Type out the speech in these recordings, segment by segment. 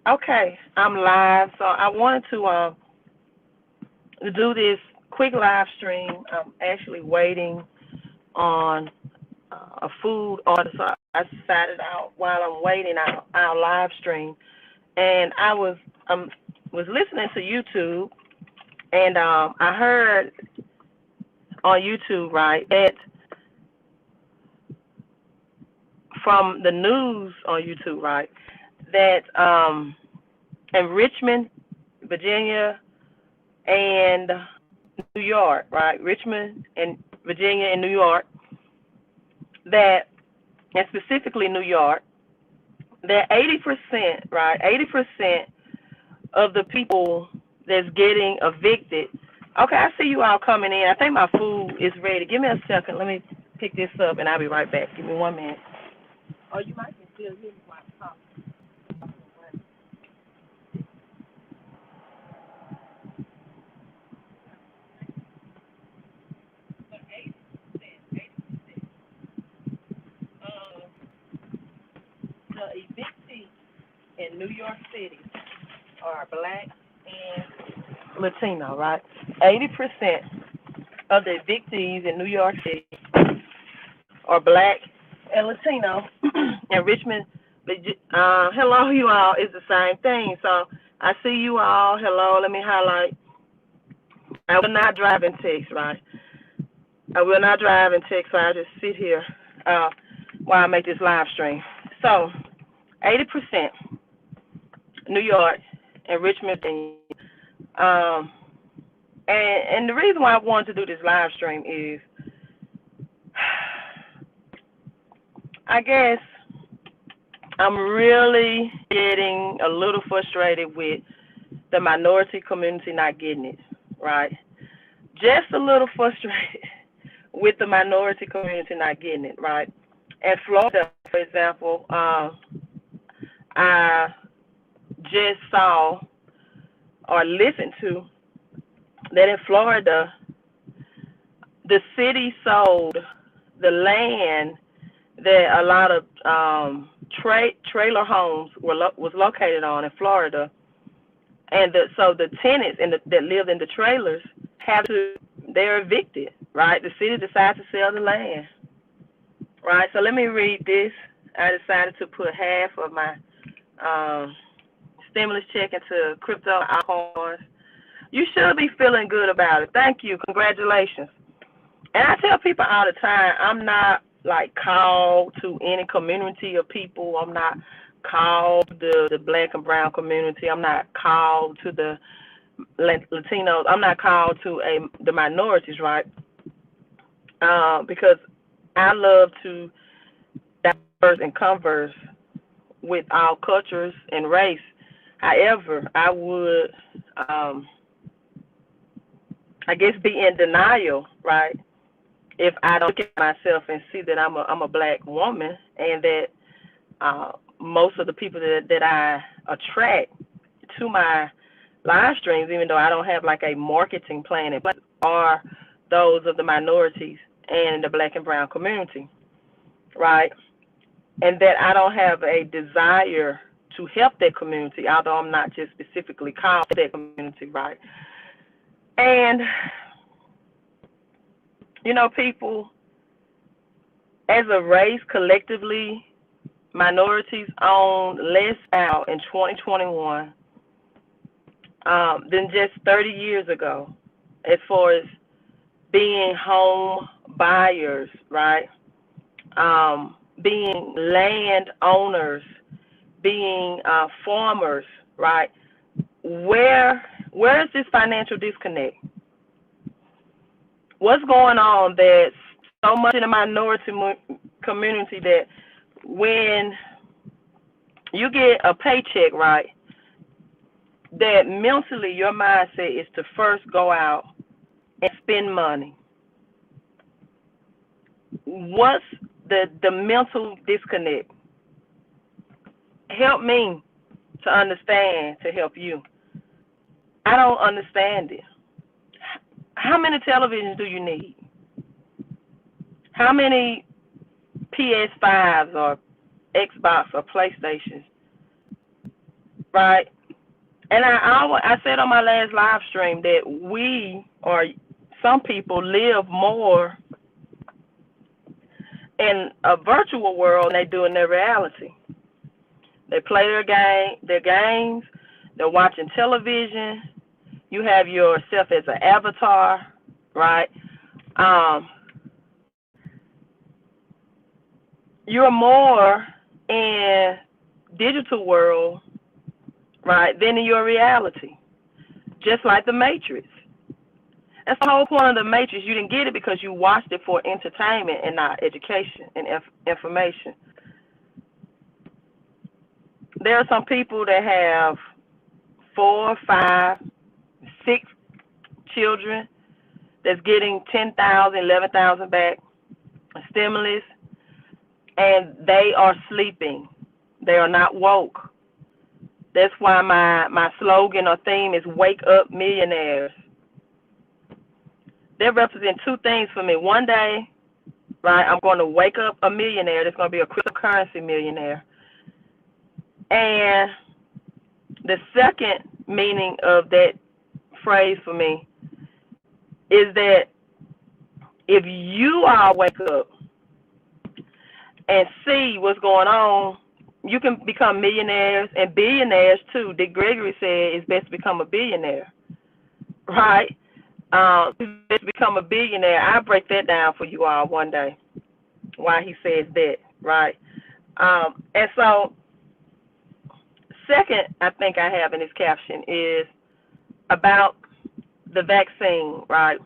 Okay, I'm live. So I wanted to do this quick live stream. I'm actually waiting on a food order, so I decided out while I'm waiting our live stream, and I was listening to YouTube, and I heard on YouTube, right, that from the news on YouTube, right, that in Richmond, Virginia, and New York, right, Richmond and Virginia and New York, that and specifically New York, that 80%, right, 80% of the people that's getting evicted. Okay, I see you all coming in. I think my food is ready. Give me a second. Let me pick this up, and I'll be right back. Give me 1 minute. Oh, you might can still hear me while I'm talking. The evictees in New York City are black and Latino, right? 80% of the evictees in New York City are black and Latino. And Richmond, hello, you all, is the same thing. So I see you all. Hello, let me highlight. I will not drive and text, right? I will not drive and text, so I'll just sit here while I make this live stream. So 80% New York and Richmond, Virginia. Um, and the reason why I wanted to do this live stream is, I guess I'm really getting a little frustrated with the minority community not getting it, right? Just a little frustrated with the minority community not getting it, right? In Florida, for example, I just saw or listened to that in Florida, the city sold the land that a lot of trailer homes was located on in Florida, and so the tenants that live in the trailers they're evicted, right? The city decides to sell the land, right? So let me read this. I decided to put half of my stimulus check into crypto altcoins. You should be feeling good about it. Thank you. Congratulations. And I tell people all the time, I'm not like called to any community of people. I'm not called to the black and brown community. I'm not called to the Latinos. I'm not called to the minorities, right? Because I love to diverse and converse with all cultures and race. However, I would, I guess, be in denial, right? If I don't look at myself and see that I'm a black woman, and that most of the people that I attract to my live streams, even though I don't have like a marketing plan, are those of the minorities and the black and brown community, right? And that I don't have a desire to help that community, although I'm not just specifically called to that community, right? And people, as a race, collectively, minorities own less now in 2021 than just 30 years ago, as far as being home buyers, right? Being land owners, being farmers, right? Where is this financial disconnect? What's going on that's so much in the minority community that when you get a paycheck, right, that mentally your mindset is to first go out and spend money? What's the mental disconnect? Help me to understand, to help you. I don't understand it. How many televisions do you need? How many PS5s or Xbox or PlayStations right? And I said on my last live stream that we, or some people, live more in a virtual world than they do in their reality. They play their games, they're watching television. You have yourself as an avatar, right? You're more in digital world, right, than in your reality. Just like the Matrix. That's the whole point of the Matrix. You didn't get it because you watched it for entertainment and not education and information. There are some people that have 4, 5, 6 children that's getting 10,000, 11,000 back, stimulus, and they are sleeping. They are not woke. That's why my slogan or theme is Wake Up Millionaires. They represent two things for me. One day, right, I'm going to wake up a millionaire that's going to be a cryptocurrency millionaire. And the second meaning of that phrase for me is that if you all wake up and see what's going on, you can become millionaires and billionaires too. Dick Gregory said it's best to become a billionaire, right? It's best to become a billionaire. I'll break that down for you all one day, why he says that, right? And so, second, I think I have in this caption is about the vaccine, right?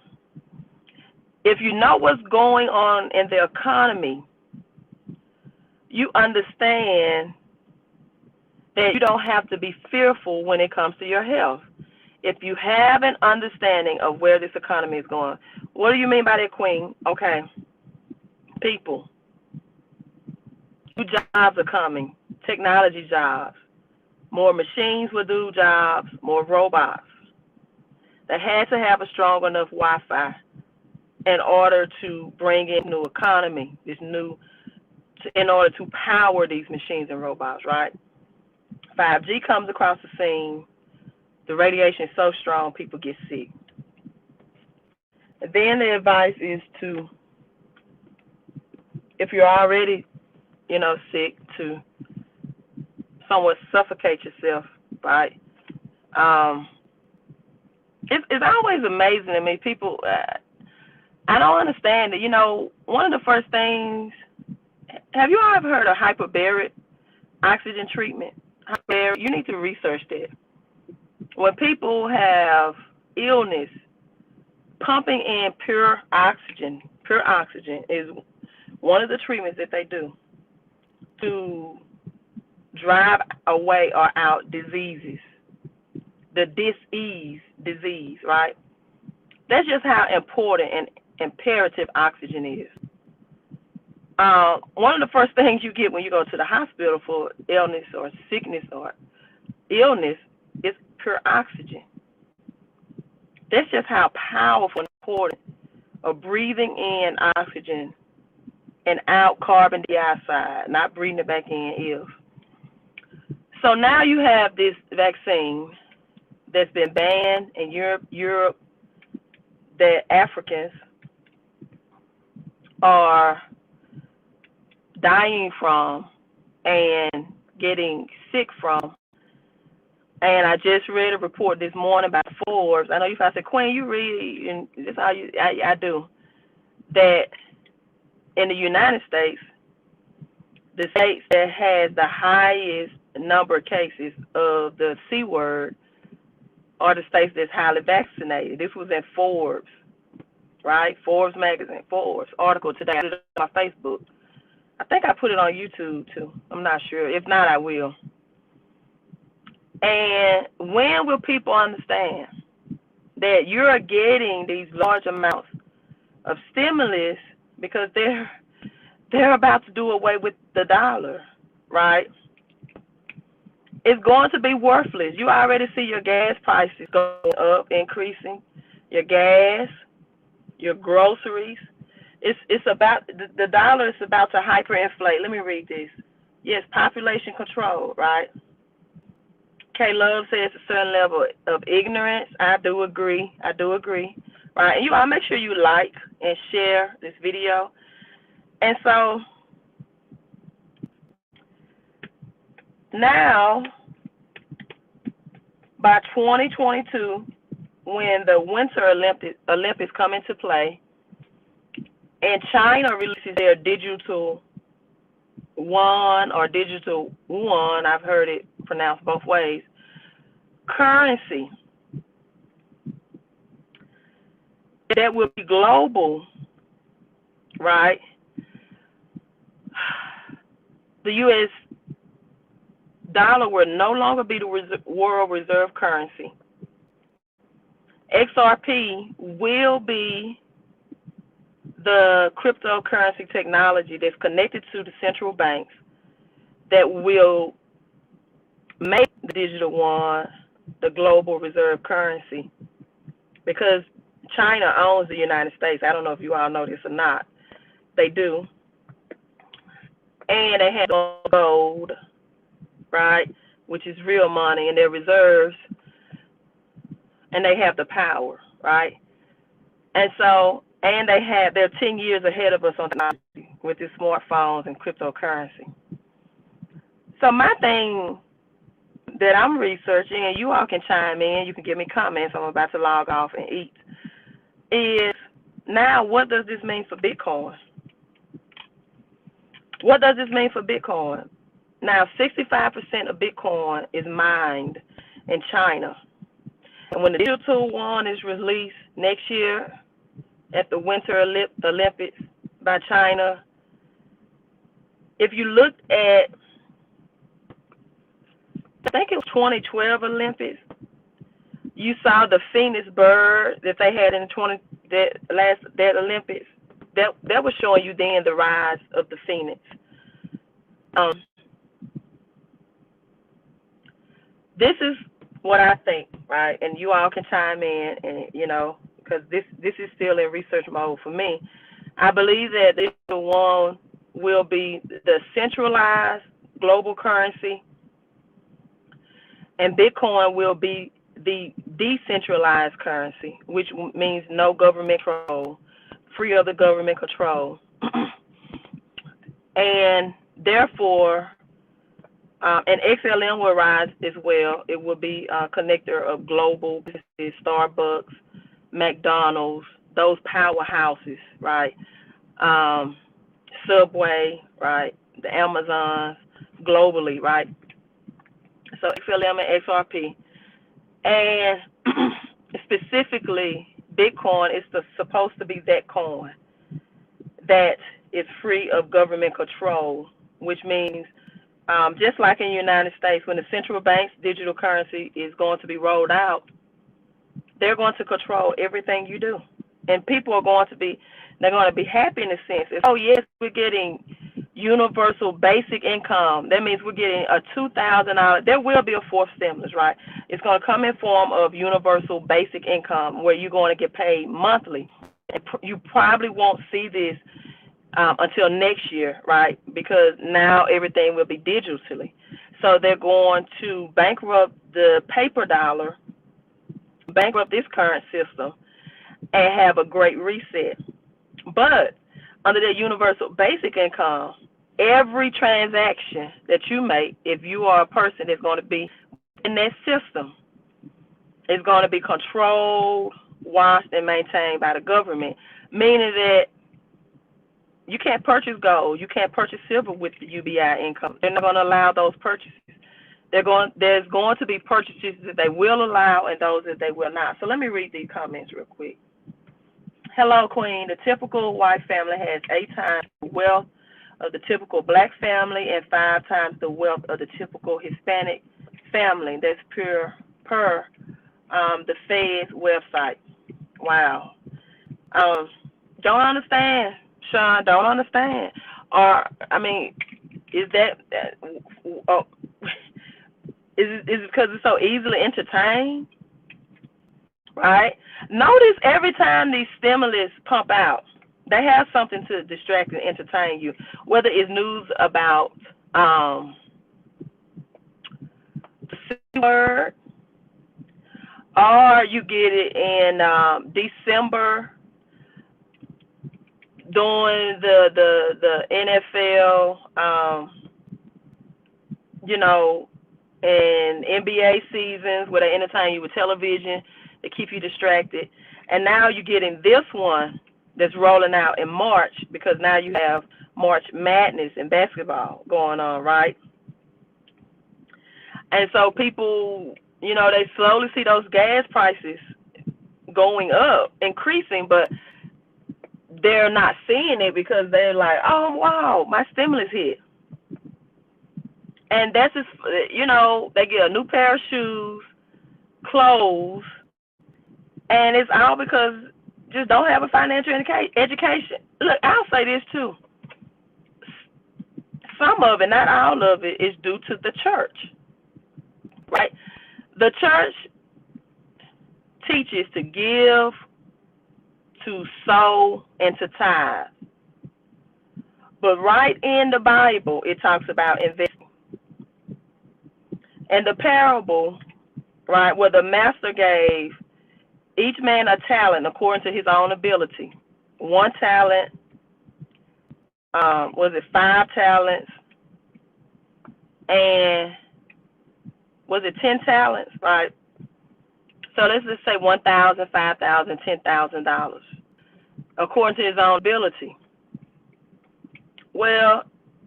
If you know what's going on in the economy, you understand that you don't have to be fearful when it comes to your health. If you have an understanding of where this economy is going, what do you mean by that, Queen? Okay, people, new jobs are coming, technology jobs. More machines will do jobs, more robots. They had to have a strong enough Wi-Fi in order to bring in new economy, in order to power these machines and robots, right? 5G comes across the scene. The radiation is so strong, people get sick. And then the advice is to, if you're already, sick, to somewhat suffocate yourself, right? It's always amazing to me. People, I don't understand it. One of the first things, have you all ever heard of hyperbaric oxygen treatment? You need to research that. When people have illness, pumping in pure oxygen is one of the treatments that they do to drive away or out diseases, the disease, right? That's just how important and imperative oxygen is. One of the first things you get when you go to the hospital for illness or sickness or illness is pure oxygen. That's just how powerful and important of breathing in oxygen and out carbon dioxide, not breathing it back in, is. So now you have this vaccine that's been banned in Europe that Africans are dying from and getting sick from. And I just read a report this morning by Forbes. I know you probably said, Queen, you read, and this is how I do, that in the United States, the states that has the highest number of cases of the C word are the states that's highly vaccinated. This was in Forbes, right? Forbes magazine, Forbes article today. I did it on my Facebook. I think I put it on YouTube too. I'm not sure. If not, I will. And when will people understand that you're getting these large amounts of stimulus because they're about to do away with the dollar, right? It's going to be worthless. You already see your gas prices going up, increasing. Your gas, your groceries. It's about the dollar is about to hyperinflate. Let me read this. Yes, population control, right? K Love says a certain level of ignorance. I do agree. Right. And you all make sure you like and share this video. And so now by 2022, when the Winter Olympics come into play, and China releases their digital yuan or digital yuan, I've heard it pronounced both ways, currency that will be global, right? The U.S. dollar will no longer be the world reserve currency. XRP will be the cryptocurrency technology that's connected to the central banks that will make the digital yuan the global reserve currency, because China owns the United States. I don't know if you all know this or not. They do. And they have gold, right, which is real money, and their reserves, and they have the power, right? And so, and they're 10 years ahead of us on technology with the smartphones and cryptocurrency. So my thing that I'm researching, and you all can chime in, you can give me comments, I'm about to log off and eat, is now what does this mean for Bitcoin? What does this mean for Bitcoin? Now, 65% of Bitcoin is mined in China. And when the digital yuan is released next year at the Winter Olympics by China, if you looked at, I think it was 2012 Olympics, you saw the Phoenix bird that they had in that Olympics. That was showing you then the rise of the Phoenix. This is what I think, right? And you all can chime in, and because this is still in research mode for me. I believe that this one will be the centralized global currency, and Bitcoin will be the decentralized currency, which means no government control, free of the government control. And therefore, and XLM will rise as well. It will be a connector of global businesses, Starbucks, McDonald's, those powerhouses, right? Subway, right? The Amazons, globally, right? So XLM and XRP. And specifically, Bitcoin is supposed to be that coin that is free of government control, which means just like in the United States, when the central bank's digital currency is going to be rolled out, they're going to control everything you do. And people are going to be happy in a sense. Oh, yes, we're getting universal basic income. That means we're getting a $2,000. There will be a fourth stimulus, right? It's going to come in form of universal basic income where you're going to get paid monthly. And you probably won't see this until next year, right? Because now everything will be digitally. So they're going to bankrupt the paper dollar, bankrupt this current system, and have a great reset. But under that universal basic income, every transaction that you make, if you are a person that's going to be in that system, is going to be controlled, watched, and maintained by the government, meaning that you can't purchase gold, you can't purchase silver with the UBI income. They're not going to allow those purchases. There's going to be purchases that they will allow and those that they will not. So let me read these comments real quick. Hello, Queen. The typical white family has 8 times the wealth of the typical black family and 5 times the wealth of the typical Hispanic family. That's per the Fed's website. Wow. Don't understand, Sean. Don't understand. Or I mean, is that is it because it's so easily entertained? Right? Notice every time these stimulus pump out, they have something to distract and entertain you. Whether it's news about word, or you get it in December during the NFL, and NBA seasons where they entertain you with television to keep you distracted. And now you're getting this one that's rolling out in March because now you have March Madness in basketball going on, right? And so people, they slowly see those gas prices going up, increasing, but they're not seeing it because they're like, oh, wow, my stimulus hit. And that's just, they get a new pair of shoes, clothes, and it's all because just don't have a financial education. Look, I'll say this too. Some of it, not all of it, is due to the church, right? The church teaches to give, to sow, and to tithe. But right in the Bible, it talks about investing. And the parable, right, where the master gave each man a talent according to his own ability. 1 talent, 5 talents, and 10 talents, right? So let's just say $1,000, $5,000, $10,000, according to his own ability. Well,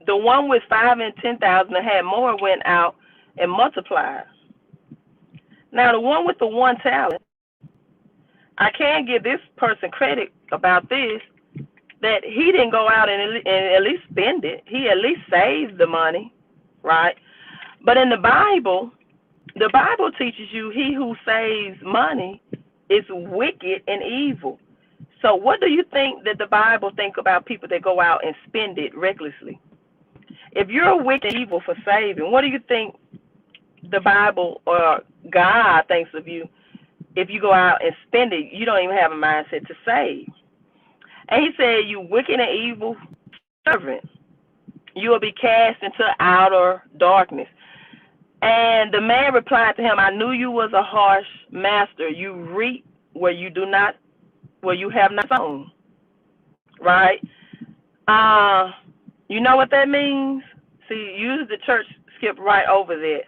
the one with 5 and 10,000 that had more went out and multiplied. Now the one with the 1 talent, I can give this person credit about this, that he didn't go out and at least spend it. He at least saved the money, right? But in the Bible teaches you he who saves money is wicked and evil. So what do you think that the Bible think about people that go out and spend it recklessly? If you're wicked and evil for saving, what do you think the Bible or God thinks of you if you go out and spend it? You don't even have a mindset to save. And he said, you wicked and evil servant, you will be cast into outer darkness. And the man replied to him, I knew you was a harsh master. You reap where you have not sown. Right? You know what that means? See, usually the church skip right over that.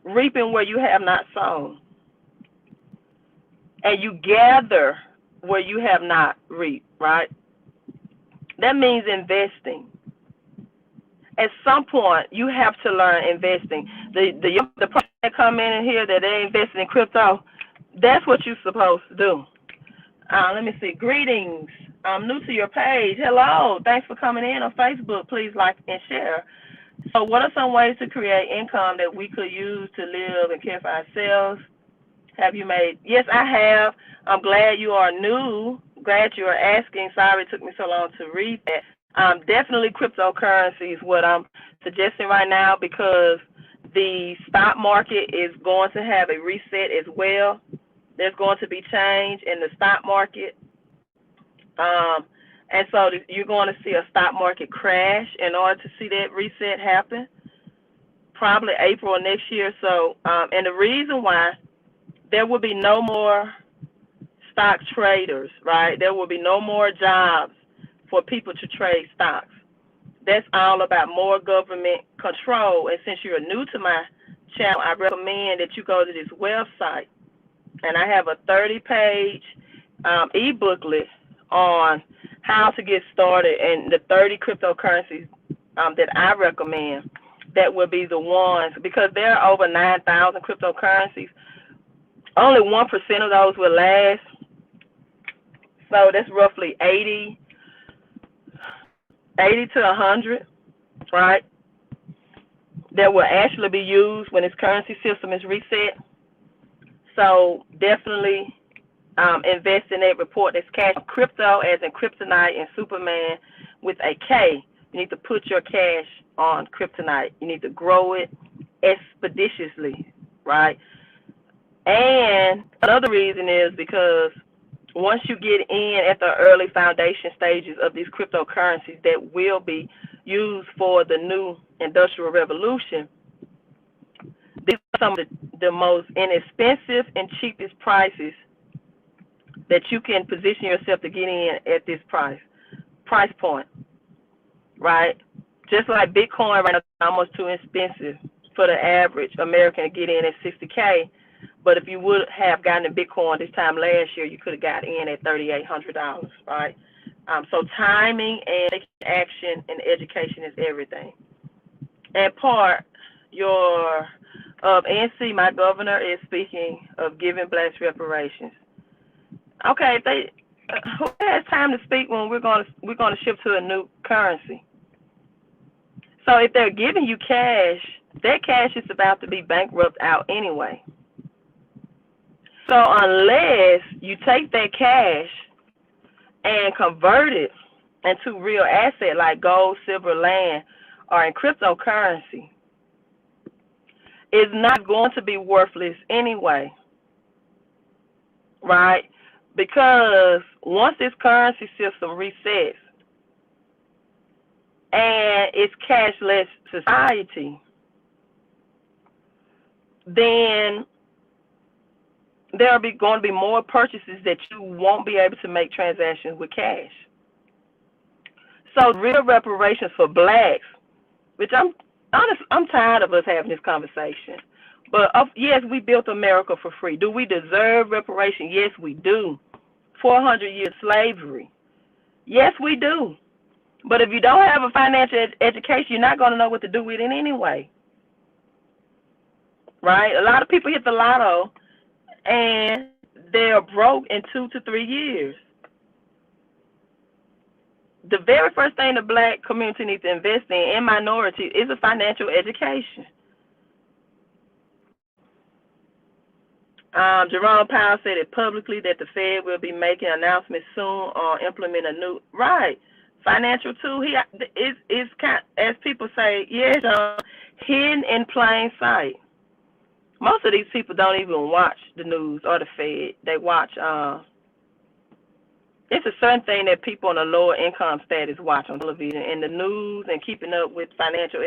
Reaping where you have not sown. And you gather where you have not reaped, right? That means investing. At some point, you have to learn investing. The person that come in here that they invest in crypto, that's what you're supposed to do. Let me see. Greetings. I'm new to your page. Hello. Thanks for coming in on Facebook. Please like and share. So what are some ways to create income that we could use to live and care for ourselves? Have you made? Yes, I have. I'm glad you are new. Glad you are asking. Sorry it took me so long to read that. Definitely cryptocurrency is what I'm suggesting right now because the stock market is going to have a reset as well. There's going to be change in the stock market. And so you're going to see a stock market crash in order to see that reset happen, probably April of next year. So, and the reason why, there will be no more stock traders, right? There will be no more jobs for people to trade stocks. That's all about more government control. And since you're new to my channel, I recommend that you go to this website. And I have a 30-page e-booklet on how to get started and the 30 cryptocurrencies that I recommend. That will be the ones, because there are over 9,000 cryptocurrencies. Only 1% of those will last. So that's roughly 80 to 100, right? That will actually be used when this currency system is reset. So definitely invest in that report. That's cash crypto, as in kryptonite and Superman with a K. You need to put your cash on kryptonite. You need to grow it expeditiously, right? And another reason is because once you get in at the early foundation stages of these cryptocurrencies that will be used for the new industrial revolution, these some of the most inexpensive and cheapest prices that you can position yourself to get in at this price point, right? Just like Bitcoin right now is almost too expensive for the average American to get in at 60K. But if you would have gotten a Bitcoin this time last year, you could have got in at $3,800, right? So timing and action and education is everything. And part your NC, my governor is speaking of giving blacks reparations. Okay, if they who has time to speak when we're going to shift to a new currency? So if they're giving you cash, that cash is about to be bankrupt out anyway. So unless you take that cash and convert it into real asset like gold, silver, land, or in cryptocurrency, it's not going to be worthless anyway, right? Because once this currency system resets and it's cashless society, then there will be going to be more purchases that you won't be able to make transactions with cash. So real reparations for blacks, which I'm tired of us having this conversation. But yes, we built America for free. Do we deserve reparation? Yes, we do. 400 years slavery. Yes, we do. But if you don't have a financial education, you're not going to know what to do with it anyway. Right? A lot of people hit the lotto and they're broke in 2 to 3 years. The very first thing the black community needs to invest in minority, is a financial education. Jerome Powell said it publicly that the Fed will be making announcements soon on implementing a new financial tool. Is kind, as people say, hidden in plain sight. Most of these people don't even watch the news or the Fed. They watch. It's a certain thing that people on a lower income status watch on television, and the news and keeping up with financial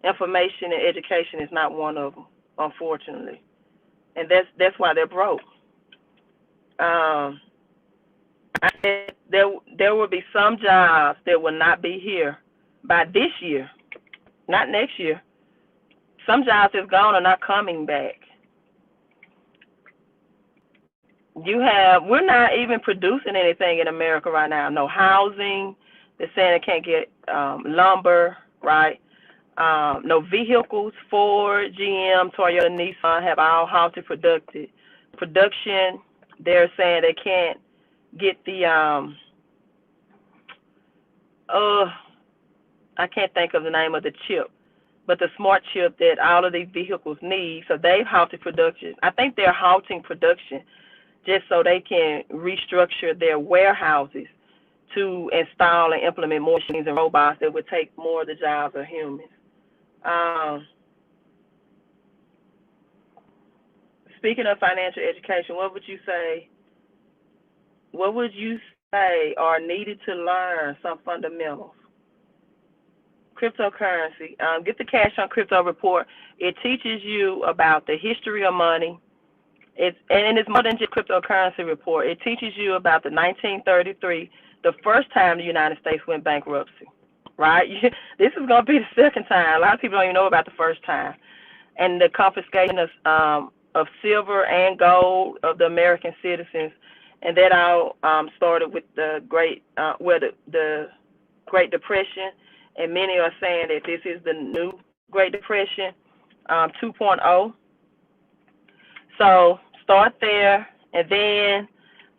information and education is not one of them, unfortunately. And that's why they're broke. I said there will be some jobs that will not be here by this year, not next year. Some jobs that's gone are not coming back. We're not even producing anything in America right now. No housing. They're saying they can't get lumber, right? No vehicles. Ford, GM, Toyota, Nissan have all halted production. They're saying they can't get the I can't think of the name of the chip, but the smart chip that all of these vehicles need. So they've halted production. I think they're halting production just so they can restructure their warehouses to install and implement more machines and robots that would take more of the jobs of humans. Speaking of financial education, what would you say are needed to learn some fundamentals? Cryptocurrency. Get the Cash on Crypto report. It teaches you about the history of money. It's more than just cryptocurrency report. It teaches you about the 1933, the first time the United States went bankruptcy, right? This is going to be the second time. A lot of people don't even know about the first time. And the confiscation of silver and gold of the American citizens. And that all started with the Great Depression. And many are saying that this is the new Great Depression 2.0. So start there, and then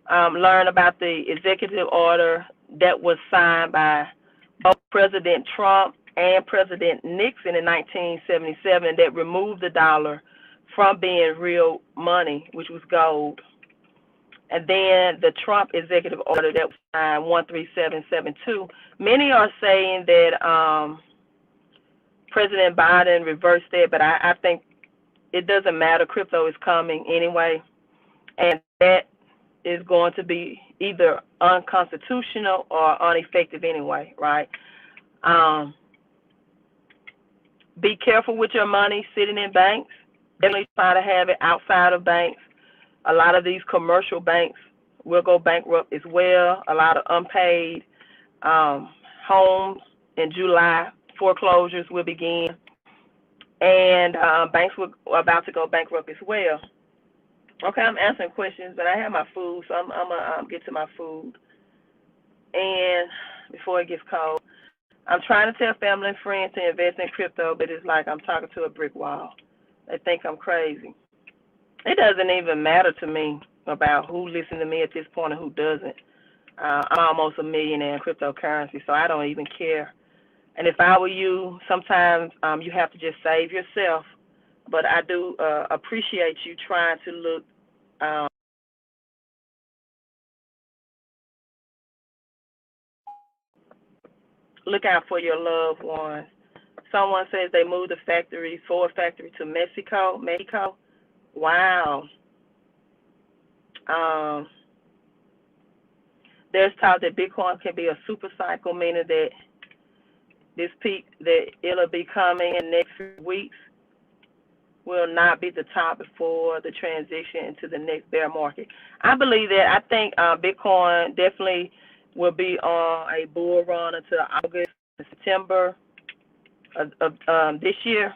learn about the executive order that was signed by both President Trump and President Nixon in 1977 that removed the dollar from being real money, which was gold. And then the Trump executive order that was signed 13772. Many are saying that President Biden reversed that, but I think it doesn't matter. Crypto is coming anyway, and that is going to be either unconstitutional or ineffective anyway, right? Be careful with your money sitting in banks. Definitely try to have it outside of banks. A lot of these commercial banks will go bankrupt as well. A lot of unpaid homes in July, foreclosures will begin, and banks are about to go bankrupt as well. Okay, I'm answering questions, but I have my food, so I'm gonna get to my food. And before it gets cold, I'm trying to tell family and friends to invest in crypto, but it's like I'm talking to a brick wall. They think I'm crazy. It doesn't even matter to me about who listens to me at this point and who doesn't. I'm almost a millionaire in cryptocurrency, so I don't even care. And if I were you, sometimes you have to just save yourself. But I do appreciate you trying to um, look out for your loved ones. Someone says they moved the Ford factory to Mexico. Mexico. Wow. Um, there's talk that Bitcoin can be a super cycle, meaning that this peak that it'll be coming in next few weeks will not be the top before the transition into the next bear market. I believe that. I think Bitcoin definitely will be on a bull run until August, September of this year,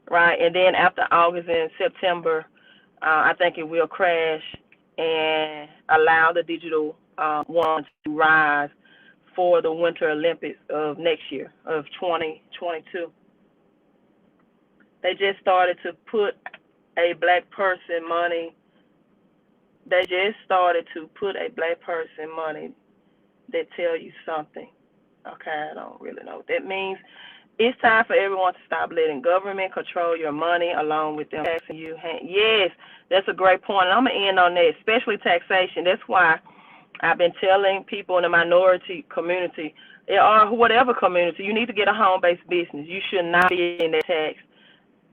right? And then after August and September, I think it will crash and allow the digital one to rise for the Winter Olympics of next year, of 2022. They just started to put a black person money. They just started to put a black person money that tell you something. Okay, I don't really know what that means. It's time for everyone to stop letting government control your money along with them taxing you. Yes, that's a great point. And I'm going to end on that, especially taxation. That's why I've been telling people in the minority community, or whatever community, you need to get a home-based business. You should not be in that tax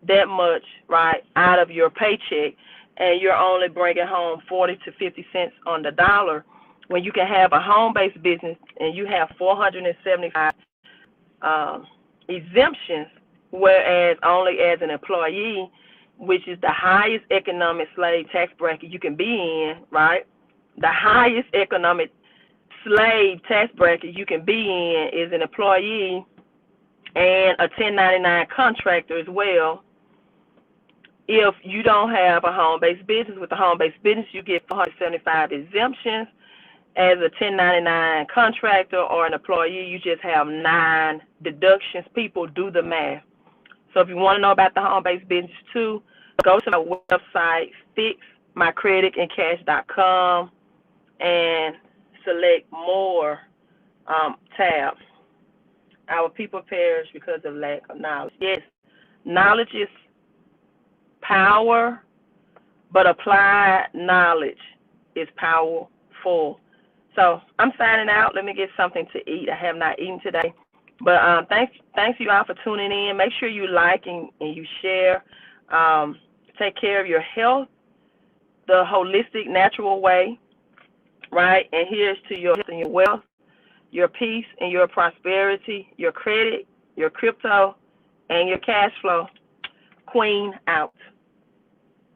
that much, right, out of your paycheck, and you're only bringing home 40 to 50 cents on the dollar when you can have a home-based business and you have 475 exemptions, whereas only as an employee, which is the highest economic slave tax bracket you can be in, right? The highest economic slave tax bracket you can be in is an employee and a 1099 contractor as well. If you don't have a home-based business, with a home-based business, you get 475 exemptions. As a 1099 contractor or an employee, you just have 9 deductions. People do the math. So if you want to know about the home-based business too, go to my website, fixmycreditandcash.com, and select more tab. Our people perish because of lack of knowledge. Yes, knowledge is power, but applied knowledge is powerful. So I'm signing out. Let me get something to eat. I have not eaten today. But thanks you all for tuning in. Make sure you like and you share. Take care of your health the holistic, natural way, right? And here's to your health and your wealth, your peace and your prosperity, your credit, your crypto, and your cash flow. Queen out.